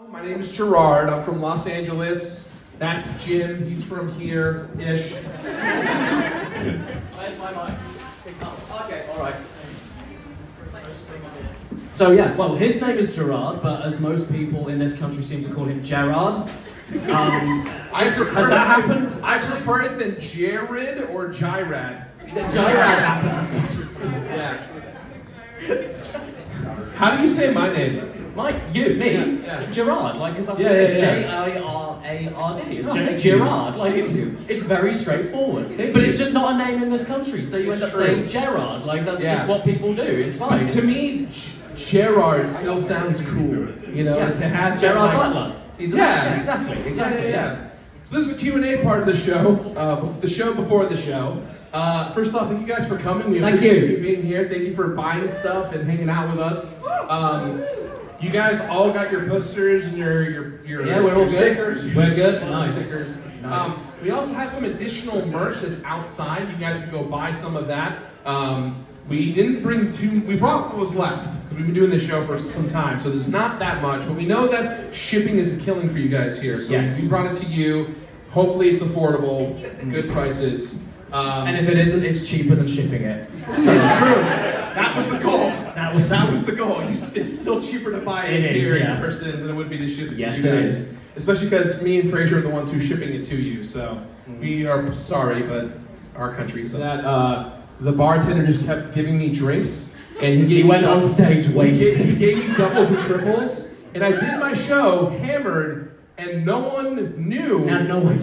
My name is Gerard. I'm from Los Angeles. That's Jim. He's from here-ish. Where's my mic? Okay, alright. So yeah, well, his name is Gerard, but as most people in this country seem to call him Gerard. Has that happened? I prefer it than Jared or Gyrad. Gyrad happens. Yeah. How do you say my name? Me? Yeah. Gerard, like, because that's J-I-R-A-R-D. It's Gerard, like, it's very straightforward. But it's just not a name in this country, so you end up saying Gerard, like, that's just what people do, it's fine. But to me, Gerard still sounds cool, you know, to have Gerard Butler. Exactly. Yeah. So this is the Q&A part of the show before the show. First off, thank you guys for coming. We appreciate you being here. Thank you for buying stuff and hanging out with us. You guys all got your posters and your we're all stickers. Good. We're good. Nice. Stickers. Nice. We also have some additional merch that's outside. You guys can go buy some of that. We didn't bring we brought what was left, because we've been doing this show for some time, so there's not that much, but we know that shipping is a killing for you guys here, so we brought it to you. Hopefully it's affordable, good prices. And if it isn't, it's cheaper than shipping it. So it's true. That was the goal. That was the goal. It's still cheaper to buy it here in person than it would be to ship it to you guys. Yes, it is. Especially because me and Fraser are the ones who's shipping it to you, so we are sorry, but our country sucks. The bartender just kept giving me drinks, and he went on stage wasted. He gave me doubles and triples, and I did my show hammered, and no one knew,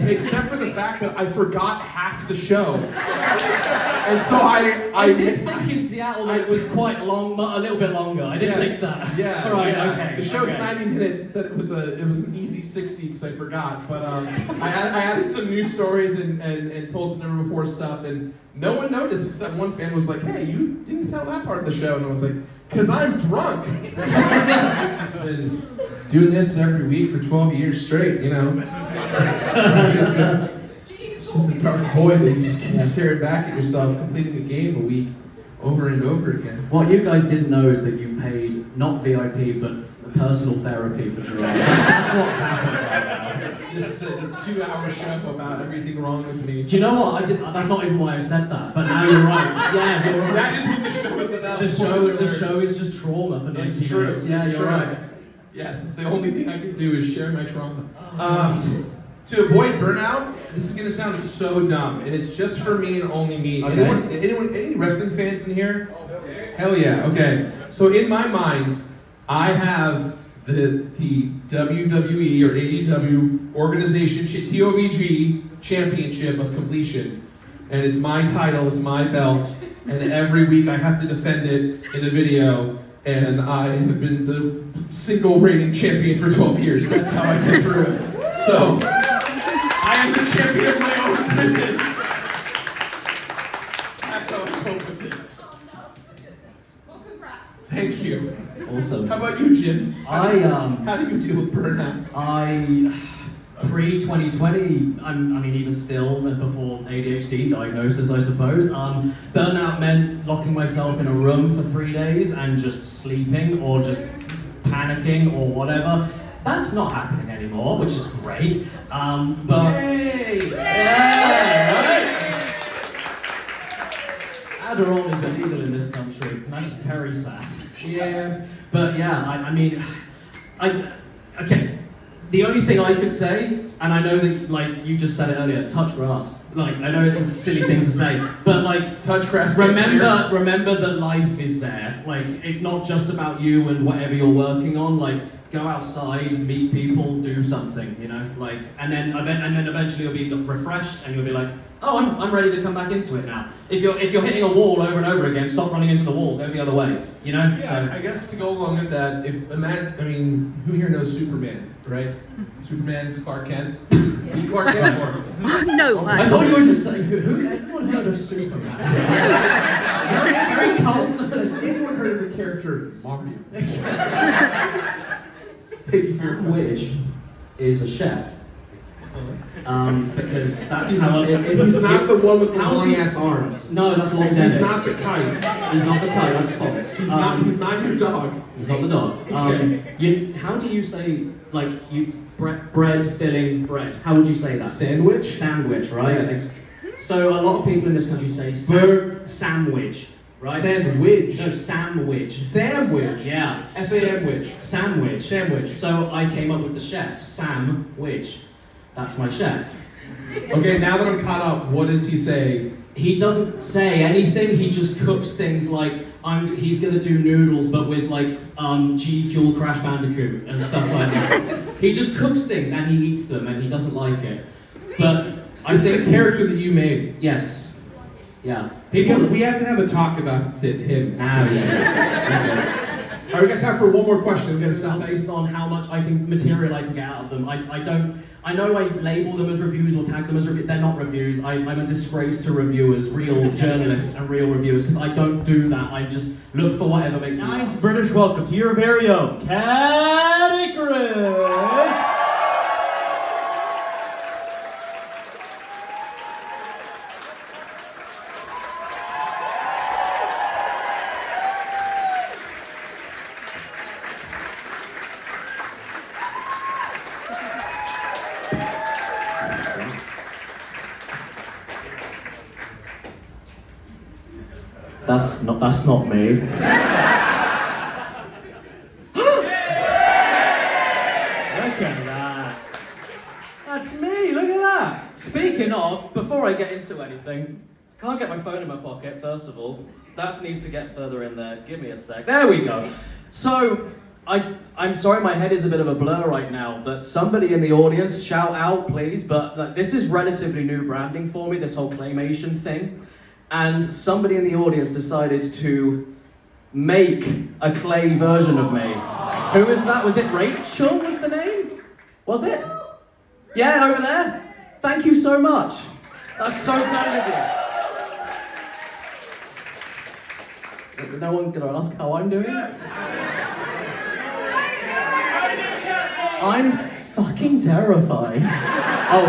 except for the fact that I forgot half the show. And so I did think in Seattle that it was quite long, a little bit longer. I didn't think that. Yeah. Right. Yeah. Okay. The show's 90 minutes. Instead, it was an easy 60 because I forgot. But I added some news stories and told some never before stuff, and no one noticed except one fan was like, "Hey, you didn't tell that part of the show," and I was like, "Cause I'm drunk." I've been doing this every week for 12 years straight, you know. It's just a dark void that you just keep staring back at yourself, completing a game a week over and over again. What you guys didn't know is that you paid not VIP but personal therapy for Gerard. That's what's happened right now. This is a 2-hour show about everything wrong with me. Do you know what? That's not even why I said that, but now you're right. Yeah, you're right. That is what the show is about. The show is just trauma for 90 minutes. Yeah, you're right. Yes, it's the only thing I can do is share my trauma. To avoid burnout, this is going to sound so dumb, and it's just for me and only me. Okay. Any wrestling fans in here? Hell yeah, okay. So in my mind, I have the WWE or AEW organization, TOVG Championship of Completion. And it's my title, it's my belt, and every week I have to defend it in a video, and I have been the single reigning champion for 12 years. That's how I get through it. So, I am the champion of my own prison. That's how I cope with it. Well, congrats. Thank you. Awesome. How about you, Jim? How do you deal with burnout? Pre-2020, I mean even still, before ADHD diagnosis I suppose, burnout meant locking myself in a room for 3 days and just sleeping or just panicking or whatever. That's not happening anymore, which is great, but... Yay! Yeah, right? Adderall is illegal in this country, and that's very sad. Yeah. But yeah, okay. The only thing I could say, and I know that, like, you just said it earlier, touch grass. Like, I know it's a silly thing to say, but, like, touch grass. Remember that life is there. Like, it's not just about you and whatever you're working on. Like, go outside, meet people, do something, you know? Like, and then eventually you'll be refreshed and you'll be like, oh, I'm ready to come back into it now. If you're hitting a wall over and over again, stop running into the wall, go the other way, you know? Yeah, so, I guess to go along with that, who here knows Superman, right? Superman's Clark Kent. You Clark Kent or? No. I thought you were just saying, who has anyone heard of Superman? Very cold. Has anyone heard of the character Mario? Thank you for your question. Which is a chef. Because that's how. He's not the one with the How do long you- ass arms. No, that's Long Dennis. He's not the kite. He's not the kite. That's Fox. He's not your dog. He's not the dog. Okay. How do you say bread filling bread? How would you say that? Sandwich? Sandwich, right? Yes. So a lot of people in this country say sandwich, right? Sandwich. No, sandwich. Sandwich. Yeah. Sandwich. Sandwich. Sandwich. So I came up with the chef, Sam Witch. That's my chef. Okay, now that I'm caught up, what does he say? He doesn't say anything. He just cooks things like he's gonna do noodles, but with like G Fuel Crash Bandicoot and stuff like that. He just cooks things and he eats them and he doesn't like it. But I This is think a character that you made. yes, yeah. We have to have a talk about him. Yeah. All right, we got time for one more question. We're gonna It's stop. based on how much material I can get out of them. I know I label them as reviews or tag them as reviews. They're not reviews. I'm a disgrace to reviewers, real journalists and real reviewers, because I don't do that. I just look for whatever makes me Nice laugh. British welcome to your very own Caddicarus. That's not me. Look at that. That's me, look at that. Speaking of, before I get into anything, can't get my phone in my pocket, first of all. That needs to get further in there. Give me a sec. There we go. So, I'm sorry my head is a bit of a blur right now, but somebody in the audience, shout out please, but this is relatively new branding for me, this whole claymation thing. And somebody in the audience decided to make a clay version of me. Who was that? Was it Rachel was the name? Was it? Yeah, over there. Thank you so much. That's so kind of you. No one gonna ask how I'm doing? I'm fucking terrified. Oh,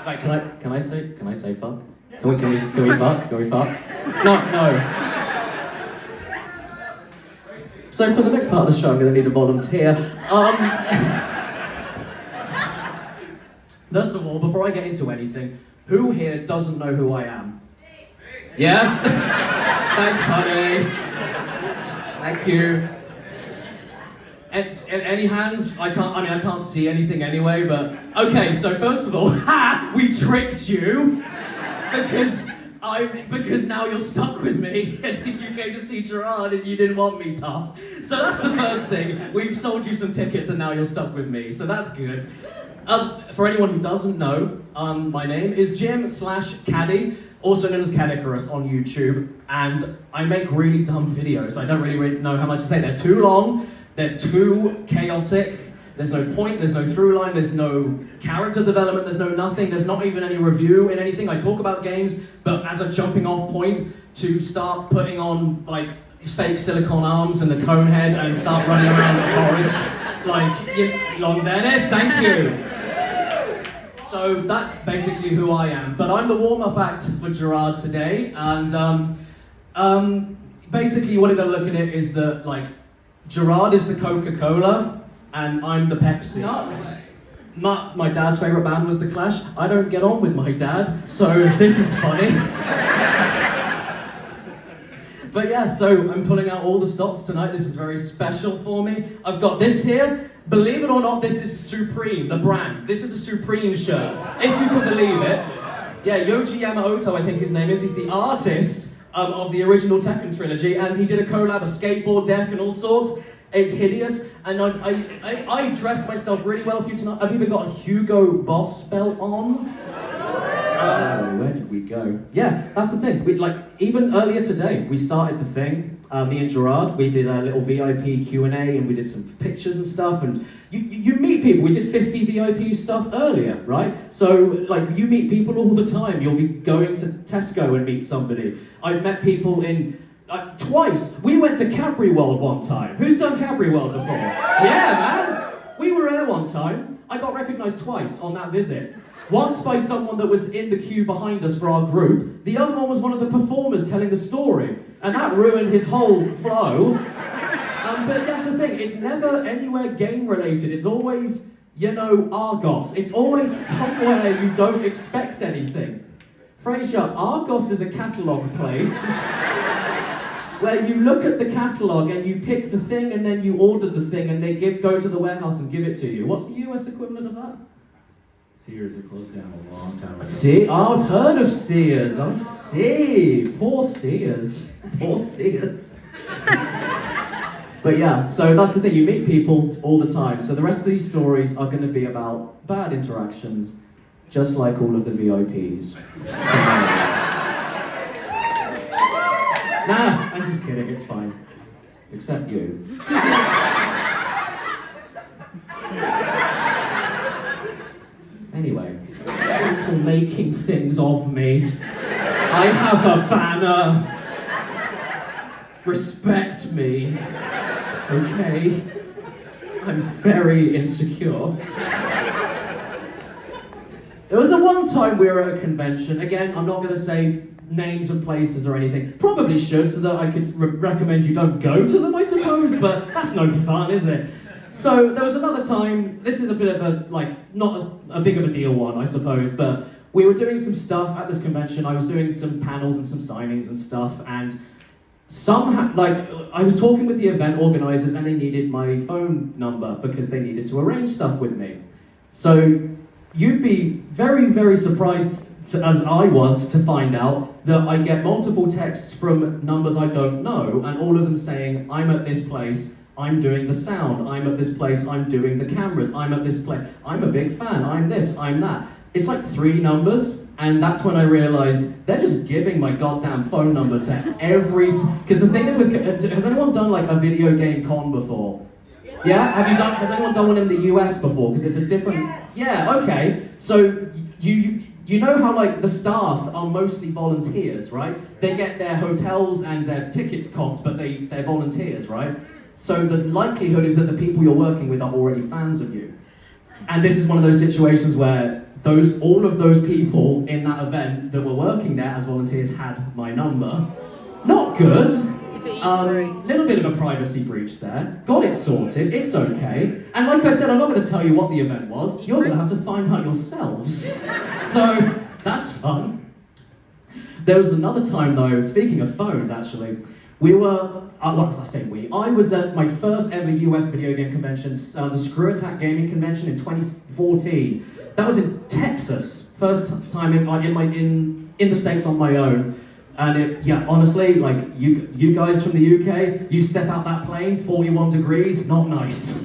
wait, can I say fuck? Can we fuck? Can we fuck? No. So for the next part of the show, I'm going to need a volunteer. First of all, before I get into anything, who here doesn't know who I am? Yeah? Thanks, honey. Thank you. Any hands? I can't see anything anyway, but... Okay, so first of all, we tricked you! Because now you're stuck with me, and if you came to see Gerard and you didn't want me tough. So that's the first thing. We've sold you some tickets and now you're stuck with me, so that's good. For anyone who doesn't know, my name is Jim/Caddy, also known as Caddicarus on YouTube, and I make really dumb videos. I don't really know how much to say. They're too long, they're too chaotic, there's no point, there's no through line, there's no character development, there's no nothing, there's not even any review in anything. I talk about games, but as a jumping off point to start putting on like fake silicone arms and the cone head and start running around the forest like Long Dennis, thank you. So that's basically who I am. But I'm the warm-up act for Gerard today, and basically what you're gonna look at it is that like Gerard is the Coca-Cola, and I'm the Pepsi. Nuts. My dad's favourite band was The Clash. I don't get on with my dad, so this is funny. But yeah, so I'm pulling out all the stops tonight. This is very special for me. I've got this here. Believe it or not, this is Supreme, the brand. This is a Supreme shirt, if you can believe it. Yeah, Yoji Yamamoto, I think his name is. He's the artist of the original Tekken trilogy, and he did a collab, a skateboard deck and all sorts. It's hideous, and I dressed myself really well for you tonight. I've even got a Hugo Boss belt on. Where did we go? Yeah, that's the thing. Even earlier today, we started the thing. Me and Gerard, we did a little VIP Q&A, and we did some pictures and stuff. And you meet people. We did 50 VIP stuff earlier, right? So you meet people all the time. You'll be going to Tesco and meet somebody. I've met people in. Twice. We went to Cadbury World one time. Who's done Cadbury World before? Yeah, man. We were there one time. I got recognised twice on that visit. Once by someone that was in the queue behind us for our group, the other one was one of the performers telling the story, and that ruined his whole flow. But that's the thing, it's never anywhere game related, it's always, Argos. It's always somewhere you don't expect anything. Fraser, Argos is a catalogue place where you look at the catalogue and you pick the thing and then you order the thing and they go to the warehouse and give it to you. What's the US equivalent of that? Sears are closed down a long time ago. See, I've heard of Sears. I see. Poor Sears. Poor Sears. But yeah, so that's the thing. You meet people all the time. So the rest of these stories are going to be about bad interactions, just like all of the VIPs. Nah, I'm just kidding. It's fine. Except you. Anyway, people making things of me. I have a banner. Respect me. Okay? I'm very insecure. There was one time we were at a convention. Again, I'm not going to say names of places or anything. Probably should, so that I could recommend you don't go to them, I suppose, but that's no fun, is it? So there was another time, this is a bit of a, not as a big of a deal one, I suppose, but we were doing some stuff at this convention. I was doing some panels and some signings and stuff, and I was talking with the event organizers and they needed my phone number because they needed to arrange stuff with me. So you'd be very, very surprised, as I was, to find out that I get multiple texts from numbers I don't know, and all of them saying, I'm at this place, I'm doing the sound, I'm at this place, I'm doing the cameras, I'm at this place, I'm a big fan, I'm this, I'm that. It's like 3 numbers, and that's when I realized they're just giving my goddamn phone number to every... Because the thing is has anyone done like a video game con before? Yeah? Has anyone done one in the US before? Because it's a different... Yes. Yeah, okay. So you know how like the staff are mostly volunteers, right? They get their hotels and their tickets comped, but they're volunteers, right? So the likelihood is that the people you're working with are already fans of you. And this is one of those situations where all of those people in that event that were working there as volunteers had my number. Not good. Little bit of a privacy breach there. Got it sorted, it's okay. And like I said, I'm not going to tell you what the event was. You're going to have to find out yourselves. So, that's fun. There was another time though, speaking of phones actually, we were, I was at my first ever US video game convention, the Screw Attack Gaming Convention in 2014. That was in Texas, first time in the States on my own. And honestly, like, you guys from the UK, you step out that plane, 41 degrees, not nice.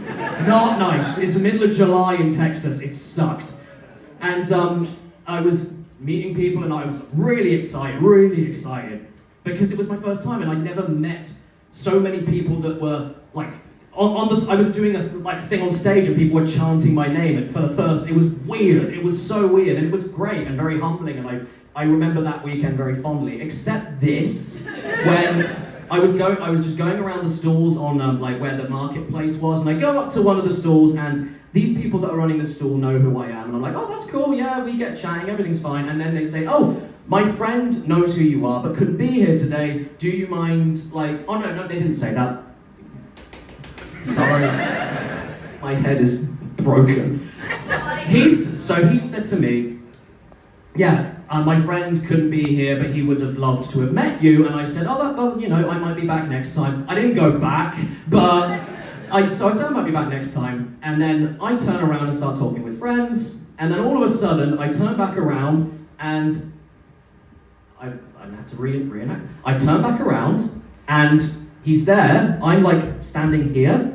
Not nice. It's the middle of July in Texas, it sucked. And I was meeting people and I was really excited. Because it was my first time and I'd never met so many people that were like, I was doing a thing on stage and people were chanting my name, and for the first, it was weird. It was so weird, and it was great and very humbling, and I remember that weekend very fondly. Except this, when I was just going around the stalls on where the marketplace was, and I go up to one of the stalls, and these people that are running the stall know who I am, and I'm like, oh, that's cool, yeah, we get chatting, everything's fine, and then they say, oh, my friend knows who you are, but couldn't be here today. Do you mind, oh no, they didn't say that. Sorry, my head is broken. He said to me, yeah, my friend couldn't be here, but he would have loved to have met you. And I said, oh, well, I might be back next time. I didn't go back, but I said I might be back next time. And then I turn around and start talking with friends. And then all of a sudden, I turn back around and I had to reenact. I turn back around and he's there. I'm like standing here.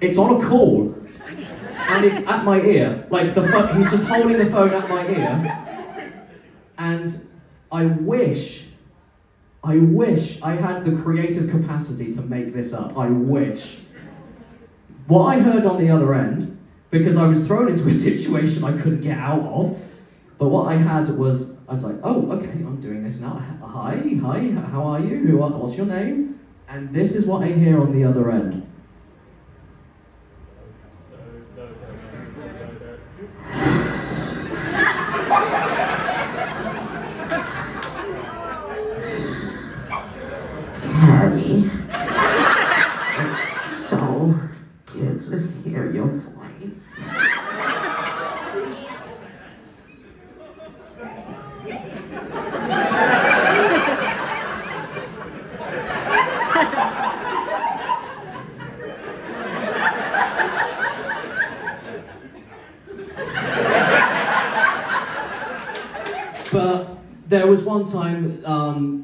It's on a call, and it's at my ear. Like he's just holding the phone at my ear, and I wish I had the creative capacity to make this up. I wish. What I heard on the other end, because I was thrown into a situation I couldn't get out of, but what I had was, I was like, oh, okay, I'm doing this now. Hi, how are you? What's your name? And this is what I hear on the other end. Honey, it's so good to hear your voice. But there was one time,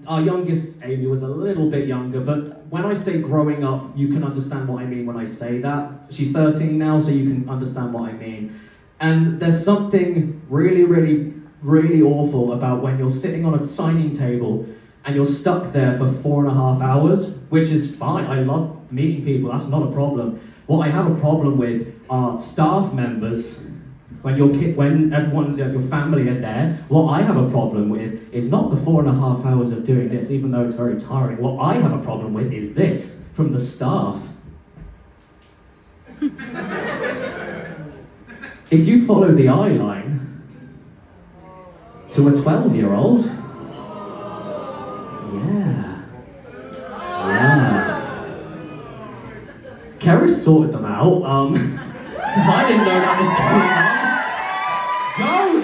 our youngest, Amy, was a little bit younger, but when I say growing up, you can understand what I mean when I say that. She's 13 now, so you can understand what I mean. And there's something really, really, really awful about when you're sitting on a signing table and you're stuck there for 4.5 hours, which is fine. I love meeting people, that's not a problem. What I have a problem with are staff members. When everyone, your family are there, what I have a problem with is not the 4.5 hours of doing this, even though it's very tiring. What I have a problem with is this from the staff. If you follow the eye line to a 12-year-old, yeah. Kerry sorted them out, because I didn't know that was going on. Go!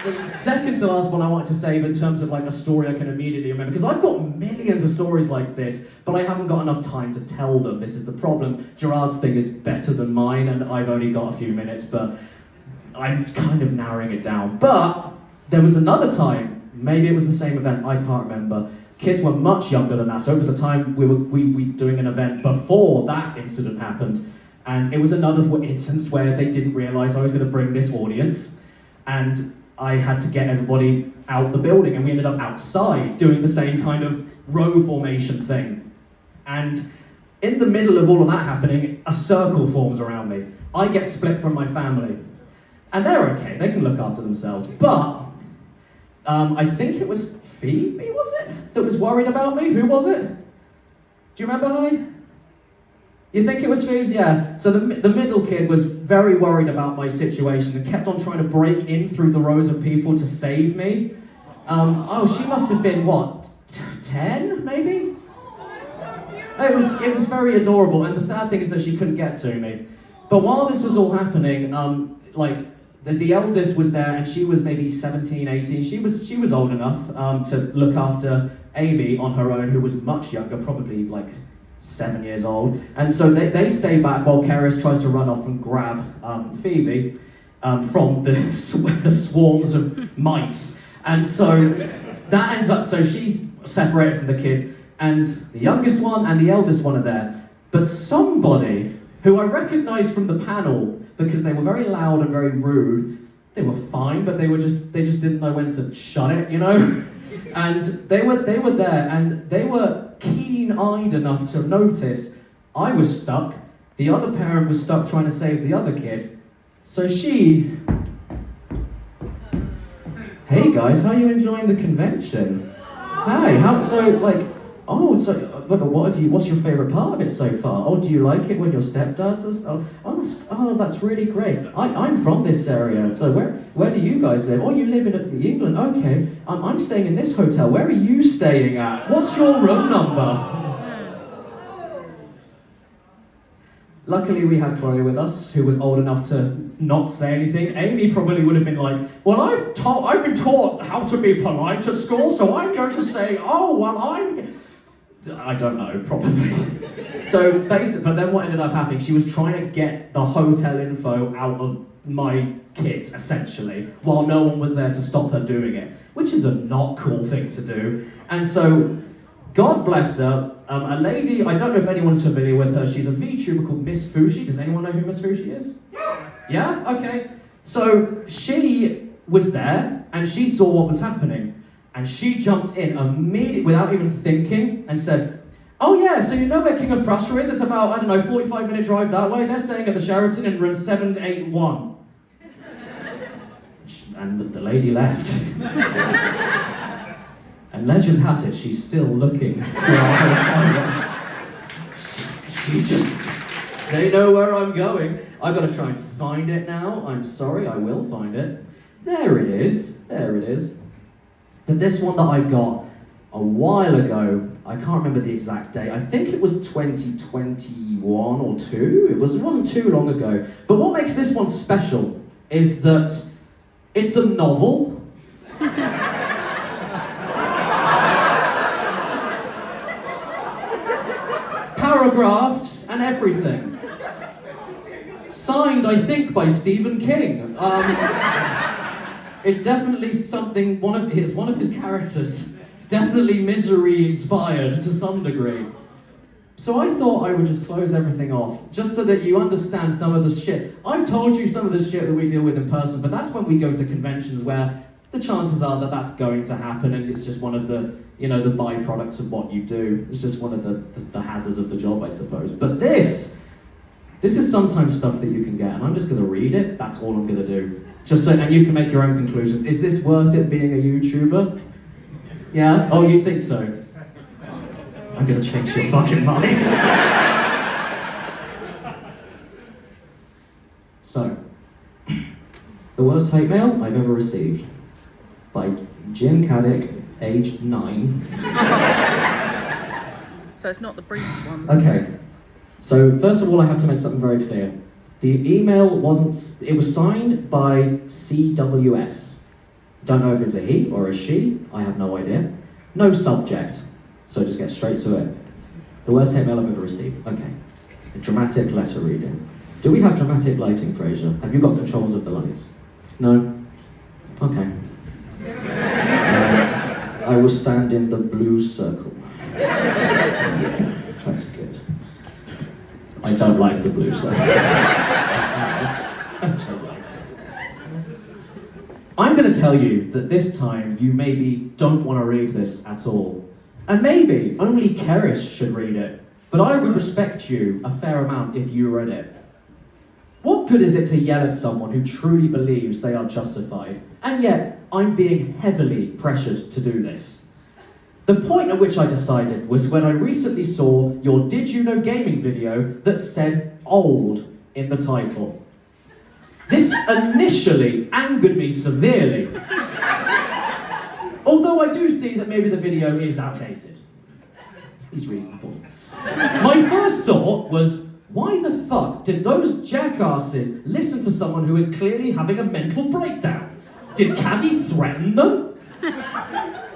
The second to last one I wanted to save in terms of like a story I can immediately remember, because I've got millions of stories like this, but I haven't got enough time to tell them. This is the problem. Gerard's thing is better than mine, and I've only got a few minutes, but I'm kind of narrowing it down. But there was another time, maybe it was the same event, I can't remember. Kids were much younger than that, so it was a time we were doing an event before that incident happened. And it was another instance where they didn't realise I was going to bring this audience, and I had to get everybody out the building, and we ended up outside doing the same kind of row formation thing. And in the middle of all of that happening, a circle forms around me. I get split from my family. And they're okay, they can look after themselves. But I think it was Phoebe, was it? That was worried about me? Who was it? Do you remember, honey? You think it was Phoebe? Yeah. So the middle kid was very worried about my situation and kept on trying to break in through the rows of people to save me. She must have been, what, 10, maybe? It was very adorable, and the sad thing is that she couldn't get to me. But while this was all happening, the eldest was there, and she was maybe 17, 18. She was old enough to look after Amy on her own, who was much younger, probably like 7 years old. And so they stay back while Caddicarus tries to run off and grab Phoebe from the swarms of mice. And so that ends up, so she's separated from the kids, and the youngest one and the eldest one are there. But somebody who I recognised from the panel, because they were very loud and very rude, they were fine, but they just didn't know when to shut it, you know? And they were there, and they were keen-eyed enough to notice I was stuck, the other parent was stuck trying to save the other kid. So she... Hey guys, how are you enjoying the convention? Hey, what's your favourite part of it so far? Oh, do you like it when your stepdad does? That's really great. I'm from this area, so where do you guys live? Oh, you live in England, okay. I'm staying in this hotel. Where are you staying at? What's your room number? Luckily we had Chloe with us, who was old enough to not say anything. Amy probably would have been like, well, I've been taught how to be polite at school, so I'm going to say, I don't know, probably. So basically, but then what ended up happening, she was trying to get the hotel info out of my kids, essentially, while no one was there to stop her doing it, which is a not cool thing to do. And so, God bless her, a lady, I don't know if anyone's familiar with her, she's a VTuber called Miss Fushi. Does anyone know who Miss Fushi is? Yeah? Okay. So she was there, and she saw what was happening, and she jumped in immediately, without even thinking, and said, oh yeah, so you know where King of Prussia is? It's about, 45-minute drive that way. They're staying at the Sheraton in room 781. And the lady left. And legend has it, she's still looking for our hotel. They know where I'm going. I've got to try and find it now. I'm sorry, I will find it. There it is. But this one that I got, a while ago. I can't remember the exact date. I think it was 2021 or 2. It wasn't too long ago. But what makes this one special is that it's a novel. Paragraphed and everything. Signed, I think, by Stephen King. It's definitely something, one of his characters. It's definitely misery inspired to some degree. So I thought I would just close everything off, just so that you understand some of the shit. I've told you some of the shit that we deal with in person, but that's when we go to conventions where the chances are that that's going to happen, and it's just one of the, the byproducts of what you do. It's just one of the hazards of the job, I suppose. But this is sometimes stuff that you can get, and I'm just gonna read it. That's all I'm gonna do. Just so, and you can make your own conclusions. Is this worth it being a YouTuber? Yeah? Oh, you think so? I'm gonna change your fucking mind. So, the worst hate mail I've ever received by Jim Caddick, age 9. So it's not the Breeds one. Okay. So first of all, I have to make something very clear. The email it was signed by CWS. Don't know if it's a he or a she, I have no idea. No subject, so just get straight to it. The worst hate mail I've ever received. Okay. A dramatic letter reading. Do we have dramatic lighting, Fraser? Have you got controls of the lights? No? Okay. I will stand in the blue circle. That's good. I don't like the blue circle. I don't like it. I'm going to tell you that this time you maybe don't want to read this at all. And maybe only Keris should read it. But I would respect you a fair amount if you read it. What good is it to yell at someone who truly believes they are justified? And yet, I'm being heavily pressured to do this. The point at which I decided was when I recently saw your Did You Know Gaming video that said old in the title. This initially angered me severely. Although I do see that maybe the video is outdated. He's reasonable. My first thought was, why the fuck did those jackasses listen to someone who is clearly having a mental breakdown? Did Caddy threaten them?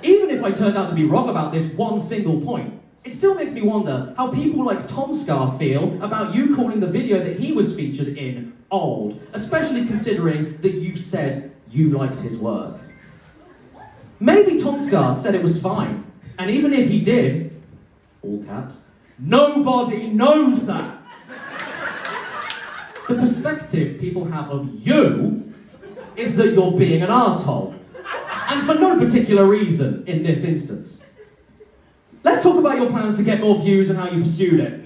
Even if I turned out to be wrong about this one single point, it still makes me wonder how people like Tom Scar feel about you calling the video that he was featured in old, especially considering that you've said you liked his work. Maybe Tom Scar said it was fine, and even if he did, all caps, nobody knows that. The perspective people have of you is that you're being an asshole. And for no particular reason in this instance. Let's talk about your plans to get more views and how you pursued it.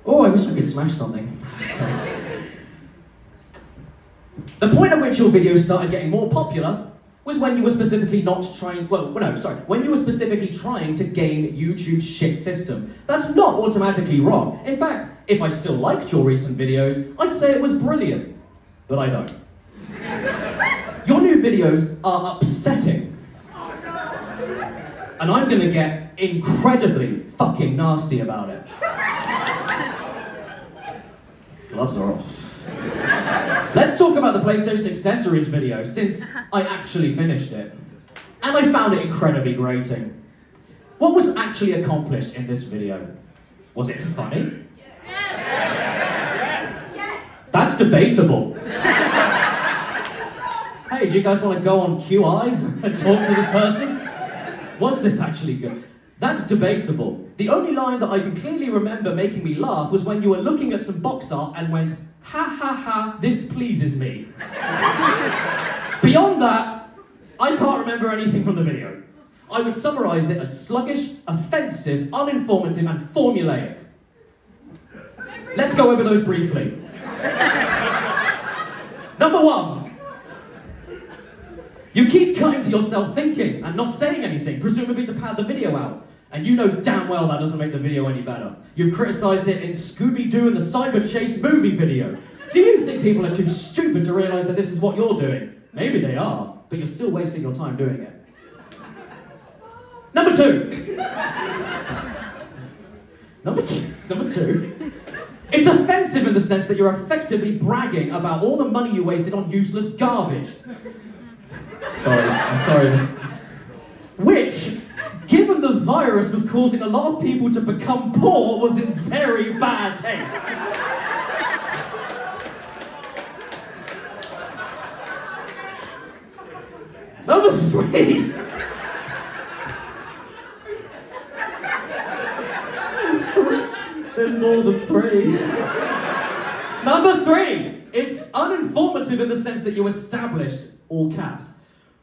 Oh, I wish I could smash something. The point at which your videos started getting more popular was when you were specifically when you were specifically trying to gain YouTube's shit system. That's not automatically wrong. In fact, if I still liked your recent videos, I'd say it was brilliant. But I don't. Your new videos are upsetting. And I'm gonna get incredibly fucking nasty about it. Gloves are off. Let's talk about the PlayStation accessories video, since I actually finished it. And I found it incredibly grating. What was actually accomplished in this video? Was it funny? Yes! That's debatable. Hey, do you guys want to go on QI and talk to this person? Was this actually good? That's debatable. The only line that I can clearly remember making me laugh was when you were looking at some box art and went, ha ha ha, this pleases me. Beyond that, I can't remember anything from the video. I would summarize it as sluggish, offensive, uninformative, and formulaic. Let's go over those briefly. Number 1. You keep cutting to yourself thinking and not saying anything, presumably to pad the video out. And you know damn well that doesn't make the video any better. You've criticised it in Scooby-Doo and the Cyber Chase movie video. Do you think people are too stupid to realise that this is what you're doing? Maybe they are, but you're still wasting your time doing it. Number two. Number two. It's offensive in the sense that you're effectively bragging about all the money you wasted on useless garbage. I'm sorry. Which, given the virus was causing a lot of people to become poor, was in very bad taste. Number three. There's more than three. Number three. It's uninformative in the sense that you established, all caps,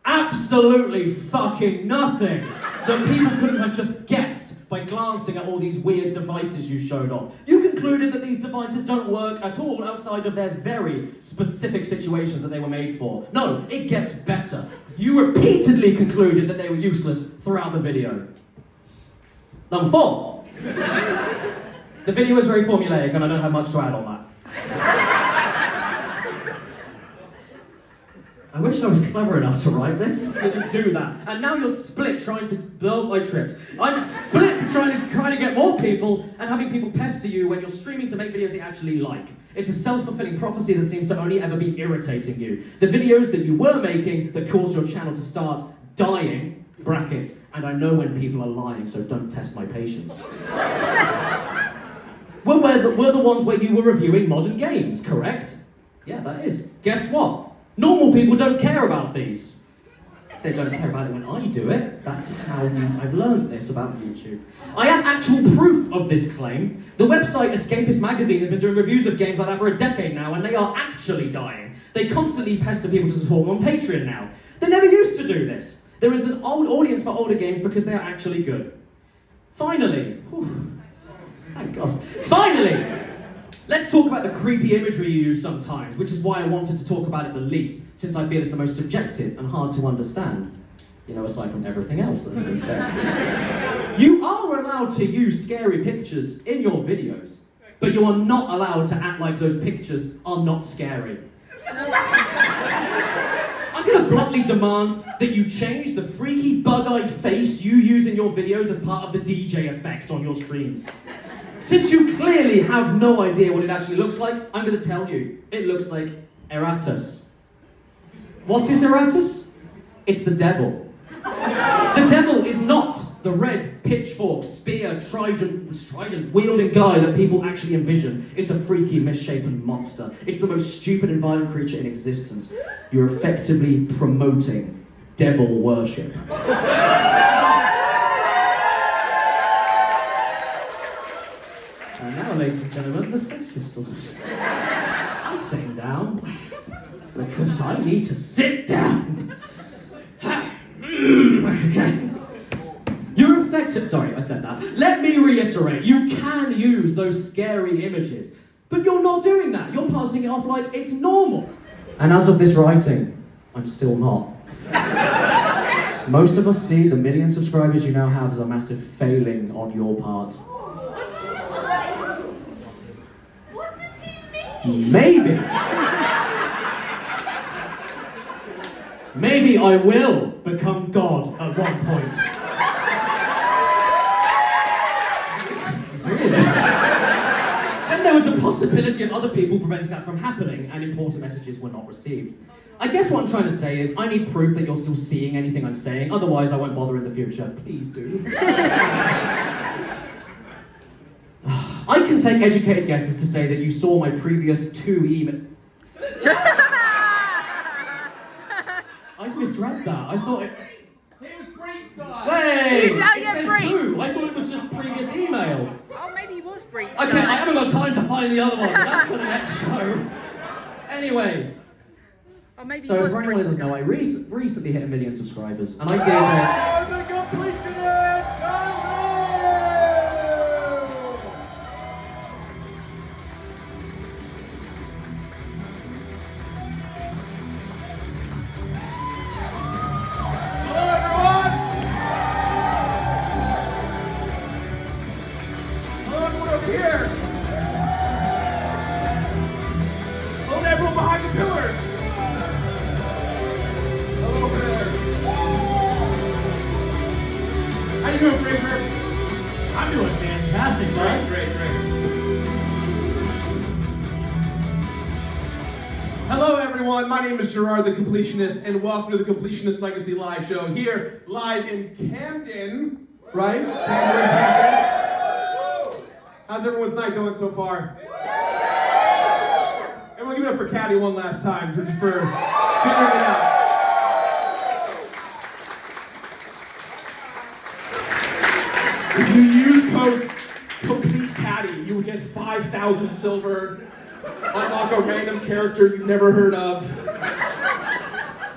absolutely fucking nothing that people couldn't have just guessed by glancing at all these weird devices you showed off. You concluded that these devices don't work at all outside of their very specific situations that they were made for. No, it gets better. You repeatedly concluded that they were useless throughout the video. Number four. The video is very formulaic and I don't have much to add on that. I wish I was clever enough to write this. Didn't do that. And now you're split trying to... Oh, I tripped. I'm split trying to get more people and having people pester you when you're streaming to make videos they actually like. It's a self-fulfilling prophecy that seems to only ever be irritating you. The videos that you were making that caused your channel to start dying, brackets, and I know when people are lying, so don't test my patience. were the ones where you were reviewing modern games, correct? Yeah, that is. Guess what? Normal people don't care about these. They don't care about it when I do it. That's how I've learned this about YouTube. I have actual proof of this claim. The website Escapist Magazine has been doing reviews of games like that for a decade now, and they are actually dying. They constantly pester people to support them on Patreon now. They never used to do this. There is an old audience for older games because they are actually good. Finally, thank God. Finally, let's talk about the creepy imagery you use sometimes, which is why I wanted to talk about it the least, since I feel it's the most subjective and hard to understand. You know, aside from everything else that has been said. You are allowed to use scary pictures in your videos, but you are not allowed to act like those pictures are not scary. I'm going to bluntly demand that you change the freaky bug-eyed face you use in your videos as part of the DJ effect on your streams. Since you clearly have no idea what it actually looks like, I'm going to tell you. It looks like Eratus. What is Eratus? It's the devil. The devil is not the red pitchfork, spear, trident wielding guy that people actually envision. It's a freaky, misshapen monster. It's the most stupid and violent creature in existence. You're effectively promoting devil worship. And now, ladies and gentlemen, the Sex Pistols. I'm sitting down because I need to sit down. Okay. You're effective. Sorry, I said that. Let me reiterate. You can use those scary images, but you're not doing that. You're passing it off like it's normal. And as of this writing, I'm still not. Most of us see the 1 million subscribers you now have as a massive failing on your part. What does he mean? Maybe. Maybe I will become God at one point. Really? Then there was a possibility of other people preventing that from happening, and important messages were not received. I guess what I'm trying to say is, I need proof that you're still seeing anything I'm saying, otherwise I won't bother in the future. Please do. I can take educated guesses to say that you saw my previous 2 emails. I misread that. I thought it... Wait! Who's out It yet, says Breach? 2. I thought it was just previous email. Oh, maybe he was breached. Okay, I haven't got time to find the other one, but that's for the next show. Anyway, Or maybe he so was for anyone who doesn't know, I recently hit 1 million subscribers, and I did you doing, Fraser? I'm doing fantastic, right? Great. Hello, everyone. My name is Gerard, the Completionist, and welcome to the Completionist Legacy Live Show here, live in Camden, right? Camden. How's everyone's night going so far? Everyone, give it up for Caddy one last time for figuring it out. If you use code COMPLETECADDY, you will get 5,000 silver, unlock a random character you've never heard of.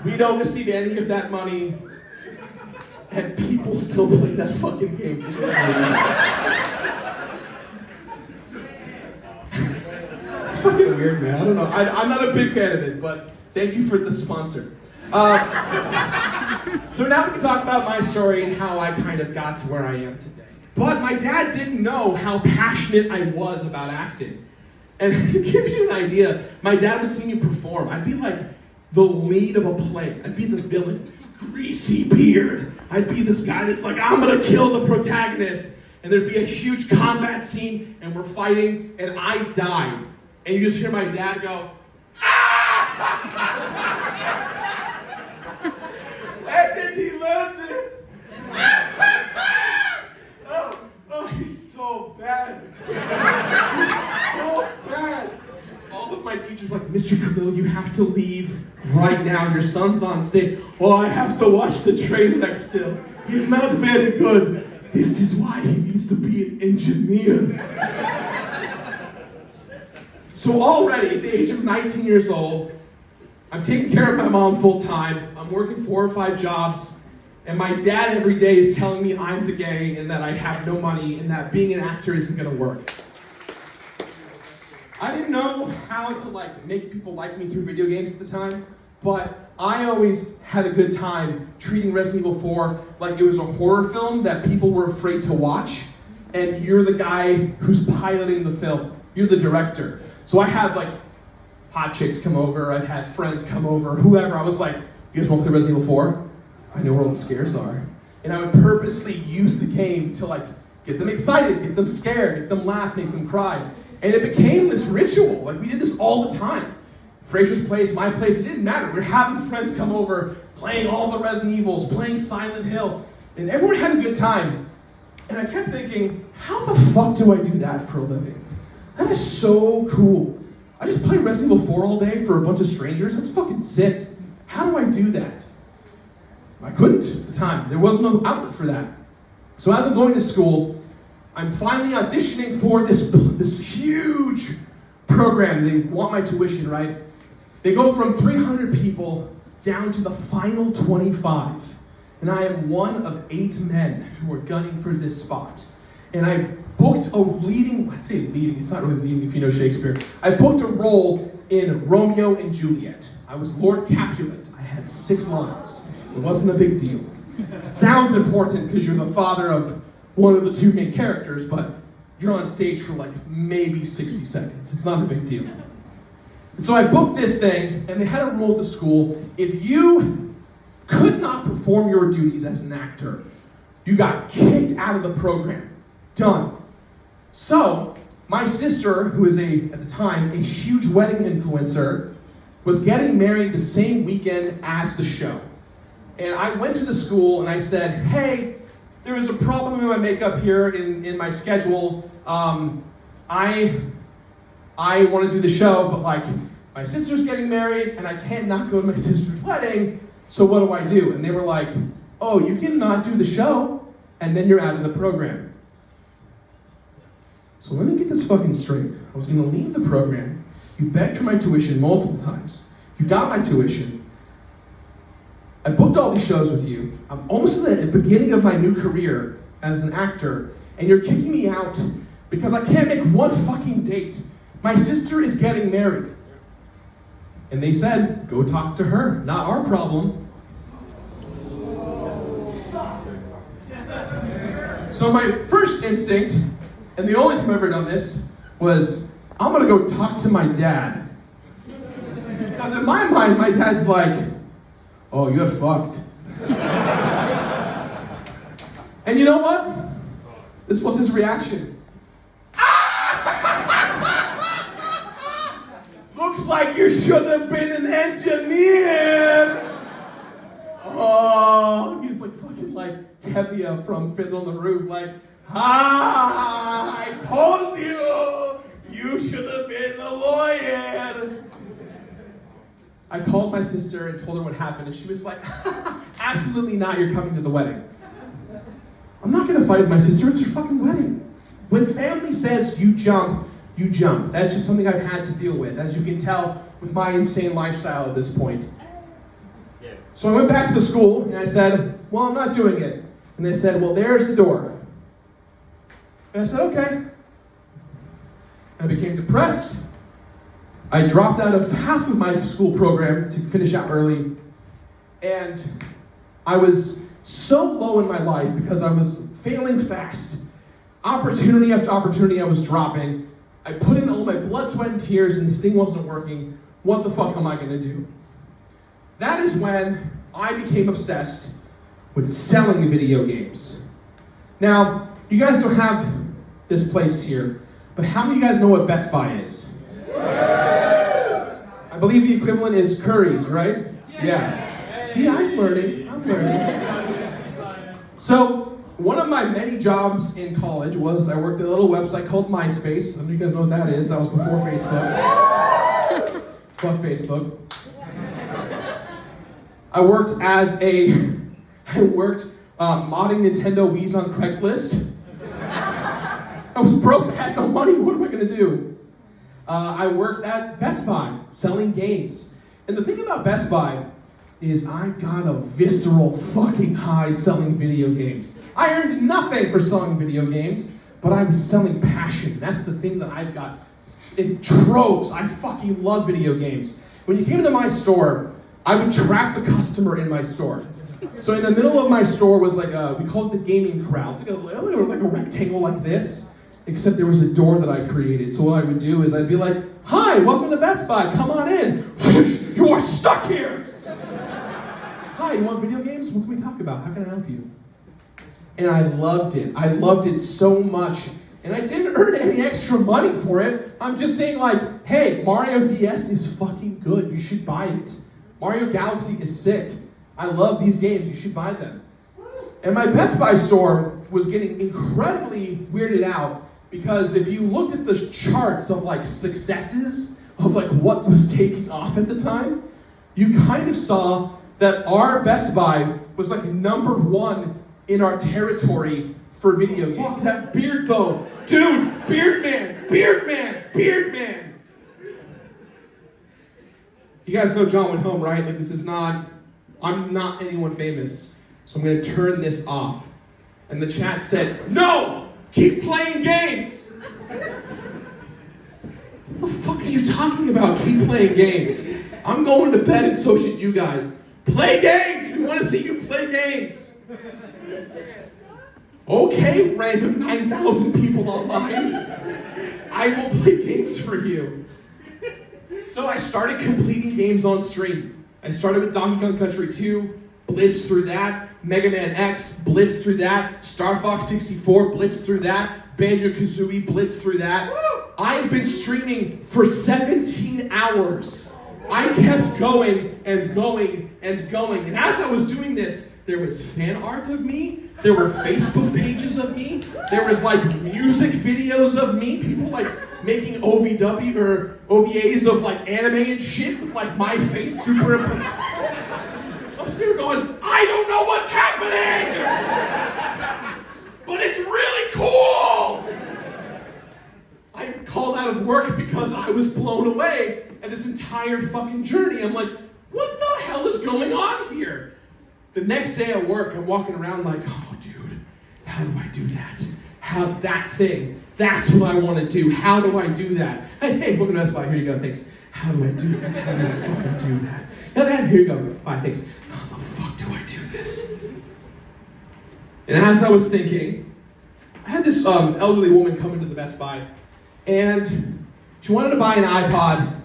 We don't receive any of that money, and people still play that fucking game. It's fucking weird, man. I don't know. I'm not a big fan of it, but thank you for the sponsor. So now we can talk about my story and how I kind of got to where I am today. But my dad didn't know how passionate I was about acting. And to give you an idea, my dad would see me perform. I'd be like the lead of a play. I'd be the villain. Greasy beard. I'd be this guy that's like, I'm gonna kill the protagonist. And there'd be a huge combat scene, and we're fighting, and I die. And you just hear my dad go, ah! Where did he learn this? Oh, he's so bad. He's so bad. All of my teachers were like, Mr. Khalil, you have to leave right now. Your son's on stage. Oh, I have to watch the train wreck still. He's not very good. This is why he needs to be an engineer. So already at the age of 19 years old, I'm taking care of my mom full time. I'm working 4 or 5 jobs. And my dad every day is telling me I'm the gay and that I have no money and that being an actor isn't gonna work. I didn't know how to make people like me through video games at the time, but I always had a good time treating Resident Evil 4 like it was a horror film that people were afraid to watch, and you're the guy who's piloting the film. You're the director. So I have hot chicks come over, I've had friends come over, whoever. I was like, you guys want to play Resident Evil 4? I know where all the scares are. And I would purposely use the game to get them excited, get them scared, get them laugh, make them cry. And it became this ritual. We did this all the time. Fraser's place, my place, it didn't matter. We were having friends come over, playing all the Resident Evils, playing Silent Hill. And everyone had a good time. And I kept thinking, how the fuck do I do that for a living? That is so cool. I just play Resident Evil 4 all day for a bunch of strangers. That's fucking sick. How do I do that? I couldn't at the time. There was no outlet for that. So as I'm going to school, I'm finally auditioning for this huge program. They want my tuition, right? They go from 300 people down to the final 25. And I am one of 8 men who are gunning for this spot. And I booked a leading, I say leading, it's not really leading if you know Shakespeare. I booked a role in Romeo and Juliet. I was Lord Capulet. I had 6 lines. It wasn't a big deal. It sounds important because you're the father of one of the 2 main characters, but you're on stage for maybe 60 seconds. It's not a big deal. And so I booked this thing, and they had a rule at the school. If you could not perform your duties as an actor, you got kicked out of the program. Done. So, my sister, who is at the time, a huge wedding influencer, was getting married the same weekend as the show. And I went to the school and I said, hey, there is a problem in my makeup here in my schedule. I want to do the show, but my sister's getting married and I can't not go to my sister's wedding, so what do I do? And they were like, oh, you can not do the show and then you're out of the program. So let me get this fucking straight. I was going to leave the program. You begged for my tuition multiple times. You got my tuition. I booked all these shows with you. I'm almost at the beginning of my new career as an actor, and you're kicking me out because I can't make one fucking date. My sister is getting married. And they said, go talk to her, not our problem. So my first instinct, and the only time I've ever done this, was I'm gonna go talk to my dad. Because in my mind, my dad's like, oh, you're fucked. And you know what? This was his reaction. Looks like you should have been an engineer. Oh, he's like fucking like Tevye from Fiddler on the Roof, like, I told you should have been a lawyer. I called my sister and told her what happened, and she was like, absolutely not, you're coming to the wedding. I'm not gonna fight with my sister, it's her fucking wedding. When family says you jump, you jump. That's just something I've had to deal with, as you can tell with my insane lifestyle at this point. So I went back to the school and I said, well, I'm not doing it. And they said, well, there's the door. And I said, okay. And I became depressed. I dropped out of half of my school program to finish out early. And I was so low in my life because I was failing fast. Opportunity after opportunity I was dropping. I put in all my blood, sweat, and tears, and this thing wasn't working. What the fuck am I gonna do? That is when I became obsessed with selling video games. Now, you guys don't have this place here, but how many of you guys know what Best Buy is? I believe the equivalent is Curry's, right? Yeah. See, I'm learning. So, one of my many jobs in college was I worked at a little website called MySpace. Some of you guys know what that is. That was before Facebook. Fuck Facebook. I worked modding Nintendo Wii's on Craigslist. I was broke, I had no money, what am I gonna do? I worked at Best Buy, selling games. And the thing about Best Buy is I got a visceral fucking high selling video games. I earned nothing for selling video games, but I was selling passion. That's the thing that I've got in troves. I fucking love video games. When you came into my store, I would track the customer in my store. So in the middle of my store was like we called it the gaming corral. It's like a rectangle like this, except there was a door that I created. So what I would do is I'd be like, hi, welcome to Best Buy, come on in. You are stuck here. Hi, you want video games? What can we talk about? How can I help you? And I loved it. I loved it so much. And I didn't earn any extra money for it. I'm just saying like, hey, Mario DS is fucking good. You should buy it. Mario Galaxy is sick. I love these games. You should buy them. And my Best Buy store was getting incredibly weirded out because if you looked at the charts of like successes of like what was taking off at the time, you kind of saw that our Best Buy was like number one in our territory for video games. Fuck that beard though. Dude, beard man. You guys know John went home, right? Like I'm not anyone famous, so I'm gonna turn this off. And the chat said, no, keep playing games. What the fuck are you talking about, keep playing games? I'm going to bed and so should you guys. Play games, we wanna see you play games. Okay, random 9,000 people online. I will play games for you. So I started completing games on stream. I started with Donkey Kong Country 2, blitzed through that, Mega Man X, blitzed through that, Star Fox 64, blitzed through that, Banjo-Kazooie, blitzed through that. I've been streaming for 17 hours. I kept going and going and going. And as I was doing this, there was fan art of me, there were Facebook pages of me, there was like music videos of me, people like making OVW or OVAs of like anime and shit with like my face superimposed. I'm still going, I don't know what's happening! But it's really cool! I called out of work because I was blown away at this entire fucking journey. I'm like, what the hell is going on here? The next day at work, I'm walking around like, oh dude, how do I do that? That thing, that's what I want to do. How do I do that? Hey, welcome to Best Buy, here you go, thanks. How do I do that? How do I fucking do that? Yeah, here you go, bye, thanks. How the fuck do I do this? And as I was thinking, I had this elderly woman come into the Best Buy, and she wanted to buy an iPod.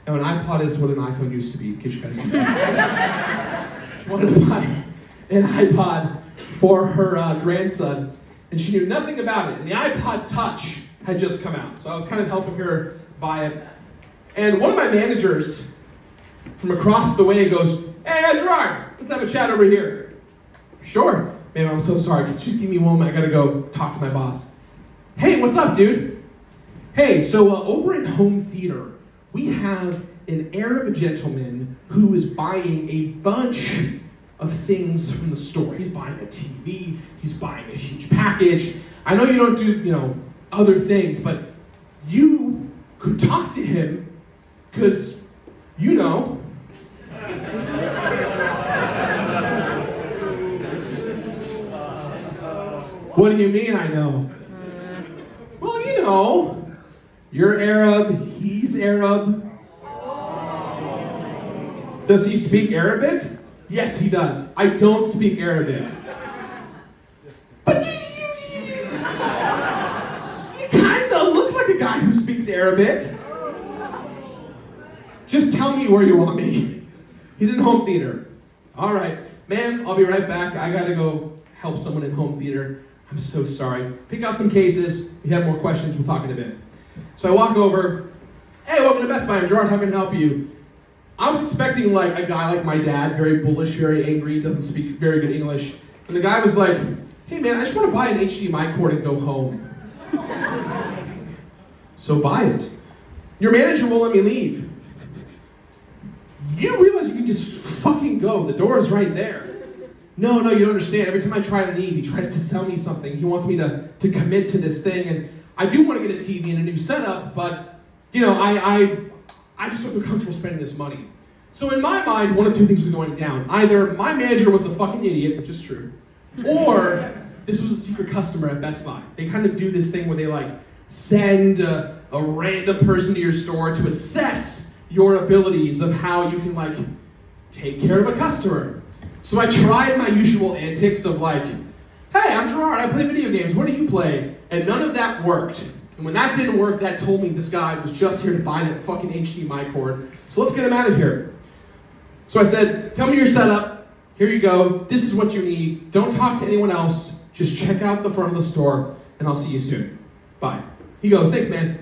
Now, an iPod is what an iPhone used to be, in case you guys didn't know. She wanted to buy an iPod for her grandson, and she knew nothing about it. And the iPod Touch had just come out, so I was kind of helping her buy it. And one of my managers from across the way goes, "Hey, Gerard, let's have a chat over here." "Sure." "Ma'am, I'm so sorry. Could you just give me a moment? I gotta go talk to my boss." "Hey, what's up, dude?" "Hey, so over in home theater, we have an Arab gentleman who is buying a bunch of things from the store. He's buying a TV, he's buying a huge package. I know you don't do, other things, but you could talk to him, because, What do you mean I know? Well, you're Arab, he's Arab. Does he speak Arabic? Yes, he does. I don't speak Arabic. But you kind of look like a guy who speaks Arabic. Just tell me where you want me." "He's in home theater." "All right. Ma'am, I'll be right back. I gotta go help someone in home theater. I'm so sorry. Pick out some cases. If you have more questions, we'll talk in a bit." So I walk over. "Hey, welcome to Best Buy. I'm Gerard. How can I help you?" I was expecting like a guy like my dad, very bullish, very angry, doesn't speak very good English. And the guy was like, "Hey man, I just want to buy an HDMI cord and go home." "So buy it. Your manager won't let me leave." "You realize you can just fucking go. The door is right there." No, you don't understand. Every time I try to leave, he tries to sell me something. He wants me to commit to this thing. And I do want to get a TV and a new setup, but, I just don't feel comfortable spending this money. So in my mind, one of two things was going down. Either my manager was a fucking idiot, which is true, or this was a secret customer at Best Buy. They kind of do this thing where they send a random person to your store to assess your abilities of how you can take care of a customer. So I tried my usual antics of "Hey, I'm Gerard, I play video games, what do you play?" And none of that worked. And when that didn't work, that told me this guy was just here to buy that fucking HDMI cord. So let's get him out of here. So I said, "Tell me your setup. Here you go. This is what you need. Don't talk to anyone else. Just check out the front of the store, and I'll see you soon. Bye." He goes, "Thanks, man."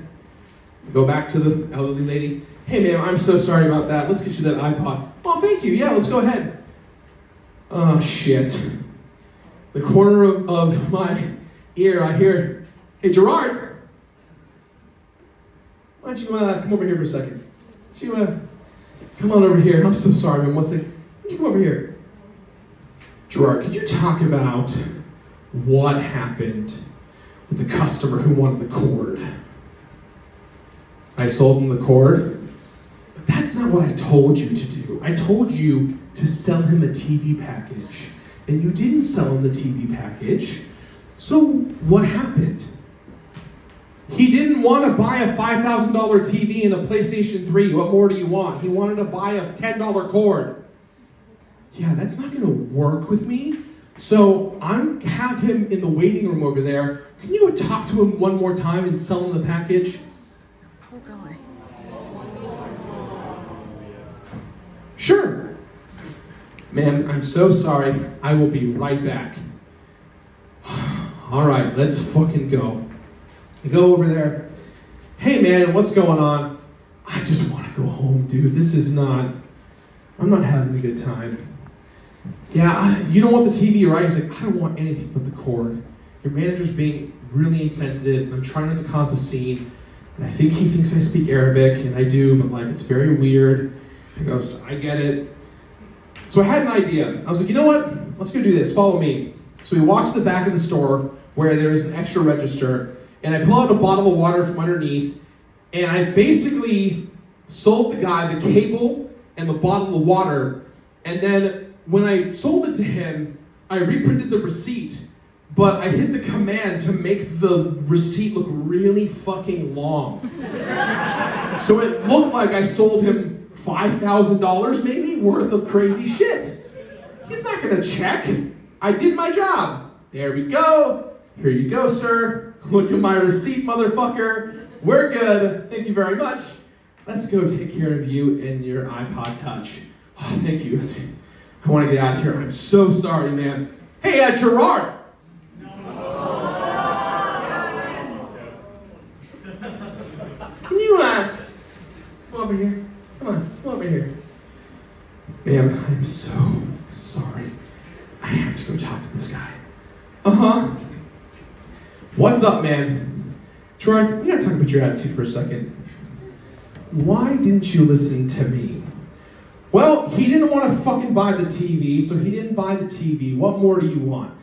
I go back to the elderly lady. "Hey, ma'am, I'm so sorry about that. Let's get you that iPod." "Oh, thank you. Yeah, let's go ahead." Oh, shit. The corner of my ear, I hear, "Hey, Gerard, why don't you come over here for a second? Why don't you come on over here? I'm so sorry, man. Why don't you come over here? Gerard, could you talk about what happened with the customer who wanted the cord?" I sold him the cord. But that's not what I told you to do. I told you to sell him a TV package. And you didn't sell him the TV package. So what happened? He didn't want to buy a $5,000 TV and a PlayStation 3. What more do you want? He wanted to buy a $10 cord. Yeah, that's not going to work with me. So have him in the waiting room over there. Can you go talk to him one more time and sell him the package? Poor guy. Sure. "Ma'am, I'm so sorry. I will be right back." All right, let's fucking go. I go over there. "Hey man, what's going on?" "I just want to go home, dude. I'm not having a good time." "Yeah, you don't want the TV, right?" He's like, "I don't want anything but the cord. Your manager's being really insensitive, and I'm trying not to cause a scene. And I think he thinks I speak Arabic, and I do, but it's very weird." He goes, "I get it." So I had an idea. I was like, "You know what? Let's go do this. Follow me." So we walk to the back of the store where there's an extra register, and I pull out a bottle of water from underneath, and I basically sold the guy the cable and the bottle of water, and then when I sold it to him, I reprinted the receipt, but I hit the command to make the receipt look really fucking long. So it looked like I sold him $5,000 maybe worth of crazy shit. He's not gonna check. I did my job. There we go. Here you go, sir. Look at my receipt, motherfucker. We're good. Thank you very much. Let's go take care of you and your iPod Touch. Oh, thank you. I want to get out of here. I'm so sorry, man. Hey, Gerard. Can you, come over here? Come over here. Ma'am, I'm so sorry. I have to go talk to this guy. Uh-huh. What's up, man? Gerard, we gotta talk about your attitude for a second. Why didn't you listen to me? Well, he didn't want to fucking buy the TV, so he didn't buy the TV. What more do you want?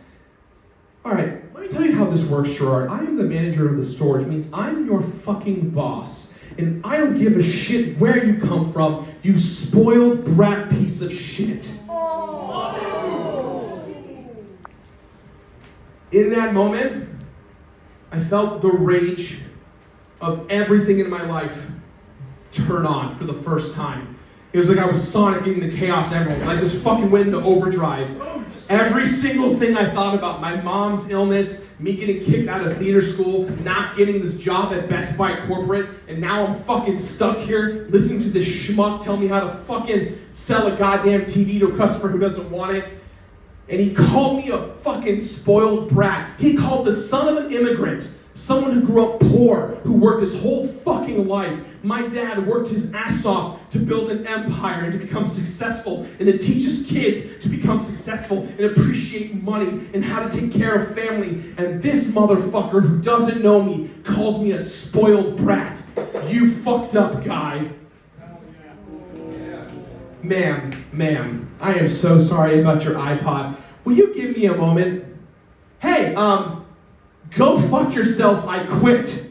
Alright, let me tell you how this works, Gerard. I am the manager of the store, which means I'm your fucking boss. And I don't give a shit where you come from, you spoiled brat piece of shit. In that moment, I felt the rage of everything in my life turn on for the first time. It was like I was Sonic in the Chaos Emerald. I just fucking went into overdrive. Every single thing I thought about, my mom's illness, me getting kicked out of theater school, not getting this job at Best Buy corporate, and now I'm fucking stuck here listening to this schmuck tell me how to fucking sell a goddamn TV to a customer who doesn't want it. And he called me a fucking spoiled brat. He called the son of an immigrant, someone who grew up poor, who worked his whole fucking life. My dad worked his ass off to build an empire and to become successful and to teach his kids to become successful and appreciate money and how to take care of family. And this motherfucker who doesn't know me calls me a spoiled brat. You fucked up, guy. Ma'am, I am so sorry about your iPod. Will you give me a moment? Hey, go fuck yourself, I quit.